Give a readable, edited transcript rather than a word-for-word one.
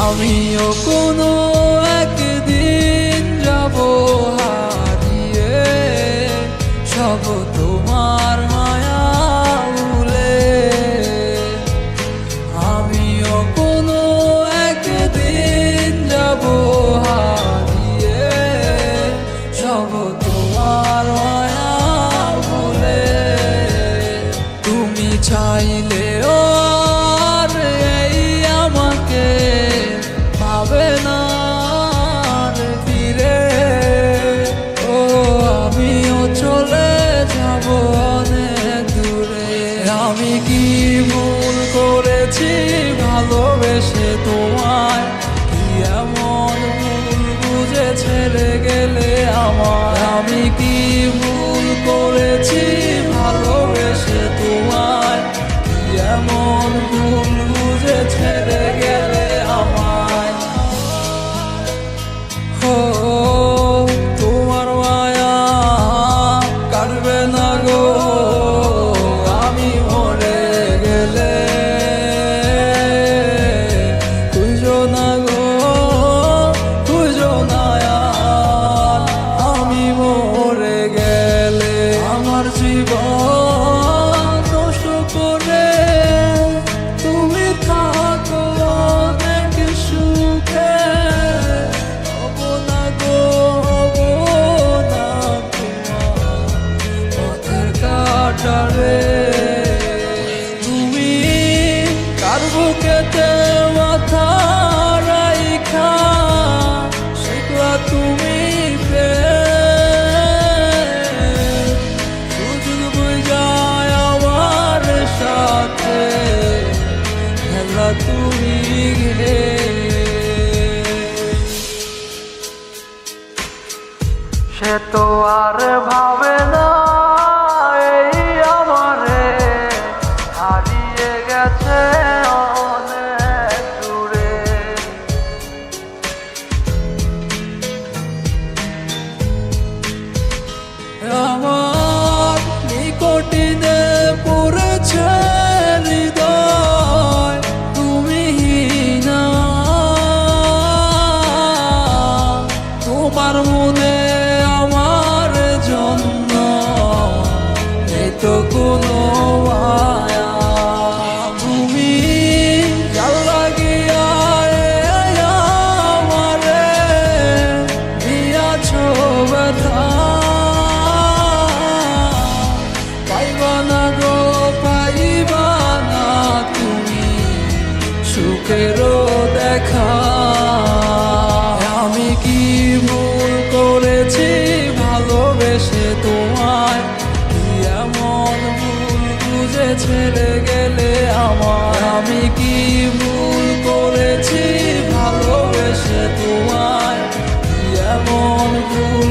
আমিও কোনো একদিন যাব হারিয়ে, সব তোমার মায়া ভুলে। আমিও কোনো একদিন যাব হারিয়ে, সব তোমার মায়া ভুলে। তুমি চাইলেও আর এই আমাকে পাবে না রে ফিরে। ও আমিও চলে যাব অনেক দূরে। আমি কি ভুল করেছি ভালোবেসে তোমায়? কি এমন ভুল বুঝে ছেড়ে গেলে আমার? আমি কি ভুল করেছি ভালোবেসে তোমায়? কি এমন ভুল বুঝে ছেড়ে গেলে আমায়? ও তোমার মায়া কাটবে না গো আমি মরে গেলে। খুঁজো না গো খুঁজো না আর আমি মরে গেলে। আমার জীবন নষ্ট করে তুমি থাকো অনেক সুখে। হব না গো হব না তোমার পথের কাঁটারে। তুমি কার বুকেতে মাথা রাইখা শিখলা তুমি প্রেম। সুযোগ বুঝায় আমার সাথে খেলা তুমি গে। সে তো আর ভাবে না এই আমারে হারিয়ে গেছে অনেক দূরে। আমার নিকটিনে পড়েছে হৃদয় তুমি না। তোমার মনে আমার জন্য এই তো কোনো মায়া। তুমি জাল লাগিয়া আমারে দিয়াছো ব্যথা। পাইবা না গো পাইবা না তুমি সুখেরও দেখা। আমি কি ভুল করেছি ভালোবেসে তোমায়? কি এমন ভুল বুঝে ছেড়ে গেলে আমার? আমি কি ভুল করেছি ভালোবেসে তোমায়? কি এমন ভুল